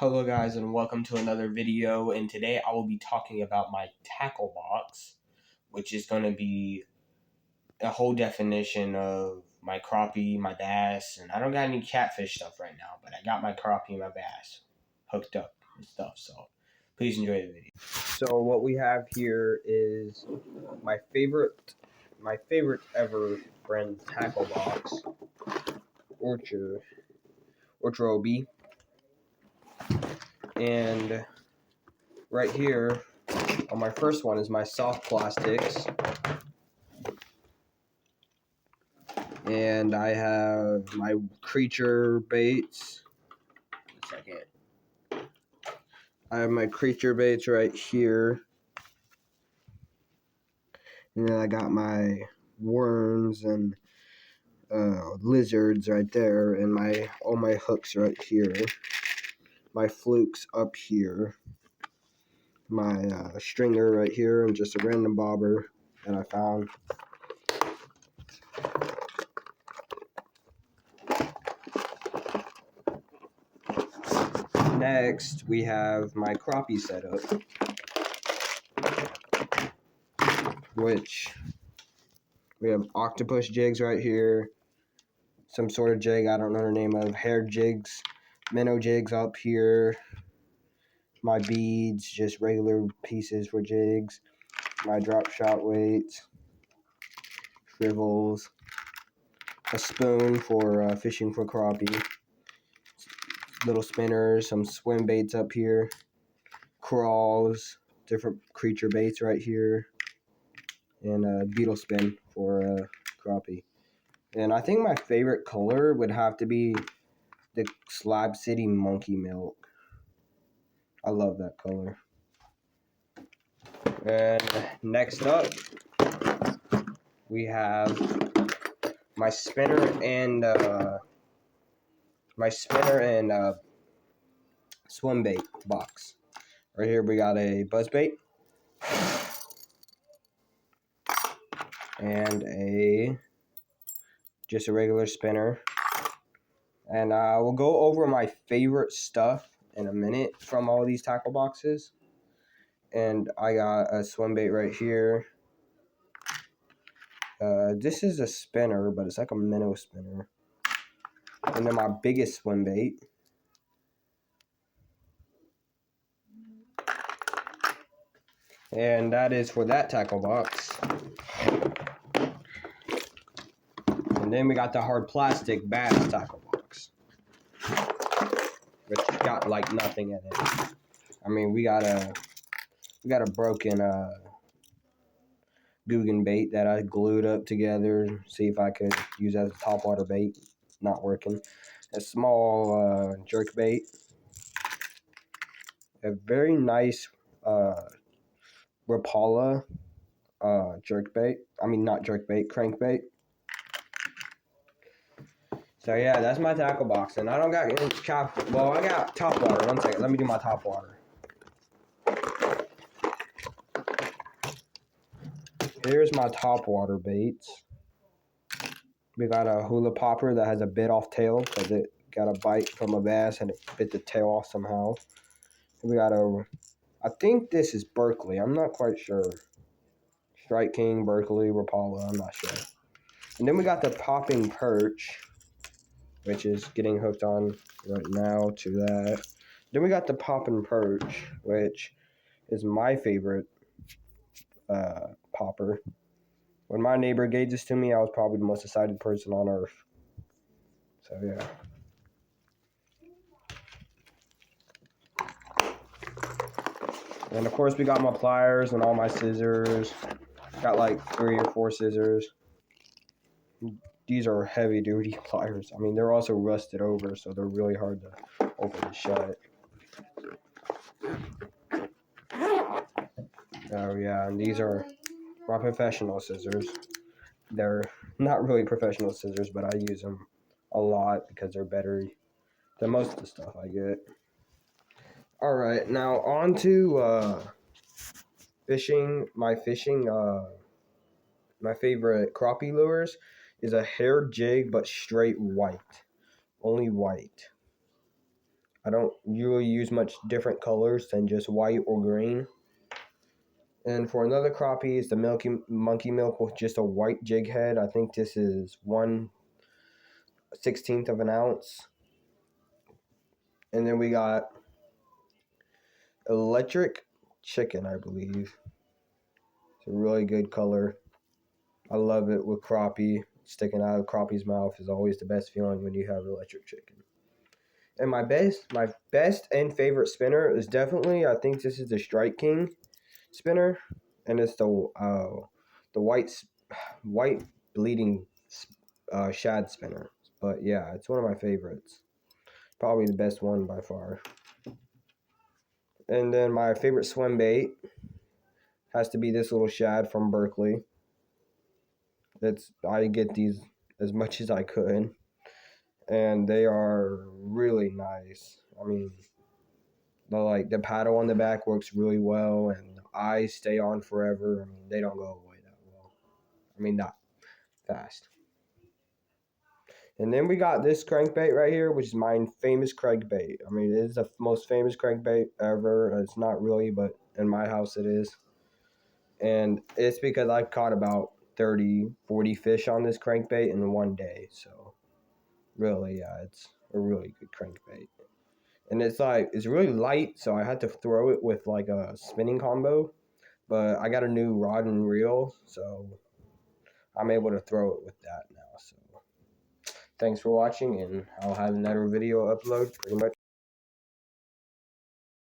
Hello guys and welcome to another video, and today I will be talking about my tackle box, which is going to be a whole definition of my crappie, my bass, and I don't got any catfish stuff right now, but I got my crappie and my bass hooked up and stuff, so please enjoy the video. So what we have here is my favorite ever brand tackle box, Orchard OB. And right here on my first one is my soft plastics. And I have my creature baits. A second. I have my creature baits right here. And then I got my worms and lizards right there, and all my hooks right here. My flukes up here. My stringer right here, and just a random bobber that I found. Next, we have my crappie setup, which we have octopus jigs right here, some sort of jig I don't know the name of, hair jigs, minnow jigs up here, my beads, just regular pieces for jigs, my drop shot weights, shrivels, a spoon for fishing for crappie, little spinners, some swim baits up here, crawls, different creature baits right here, and a beetle spin for crappie. And I think my favorite color would have to be the Slab City Monkey Milk. I love that color. And next up, we have my spinner and swim bait box. Right here we got a buzz bait and just a regular spinner. And we'll go over my favorite stuff in a minute from all these tackle boxes. And I got a swim bait right here. This is a spinner, but it's like a minnow spinner. And then my biggest swim bait. And that is for that tackle box. And then we got the hard plastic bass tackle box, which got like nothing in it. I mean, we got a broken Guggen bait that I glued up together, see if I could use as a topwater bait. Not working. A small jerk bait. A very nice Rapala jerk bait. I mean, not jerk bait, crankbait. So yeah, that's my tackle box, and I don't got any I got top water. One second, let me do my top water. Here's my top water baits. We got a hula popper that has a bit off tail because it got a bite from a bass and it bit the tail off somehow. We got I think this is Berkeley. I'm not quite sure. Strike King, Berkeley, Rapala. I'm not sure. And then we got the popping perch, which is getting hooked on right now to that. Then we got the popping perch, which is my favorite popper. When my neighbor gave this to me, I was probably the most excited person on earth. So yeah. And of course we got my pliers and all my scissors. Got like 3 or 4 scissors. These are heavy duty pliers. I mean, they're also rusted over, so they're really hard to open and shut. Oh yeah, and these are my professional scissors. They're not really professional scissors, but I use them a lot because they're better than most of the stuff I get. Alright, now on to fishing. My favorite crappie lures is a hair jig, but straight white. Only white. I don't really use much different colors than just white or green. And for another crappie is the Monkey Milk with just a white jig head. I think this is 1/16 of an ounce. And then we got Electric Chicken, I believe. It's a really good color. I love it with crappie. Sticking out of crappie's mouth is always the best feeling when you have electric chicken. And my best and favorite spinner is definitely, I think this is the Strike King spinner, and it's the white bleeding shad spinner. But yeah, it's one of my favorites. Probably the best one by far. And then my favorite swim bait has to be this little shad from Berkley. I get these as much as I could, and they are really nice. I mean, the paddle on the back works really well, and the eyes stay on forever. I mean, they don't go away that well. I mean, not fast. And then we got this crankbait right here, which is my famous crankbait. I mean, it is the most famous crankbait ever. It's not really, but in my house it is. And it's because I've caught about 30, 40 fish on this crankbait in one day. So, really, yeah, it's a really good crankbait. And it's really light, so I had to throw it with like a spinning combo. But I got a new rod and reel, so I'm able to throw it with that now. So thanks for watching, and I'll have another video upload pretty much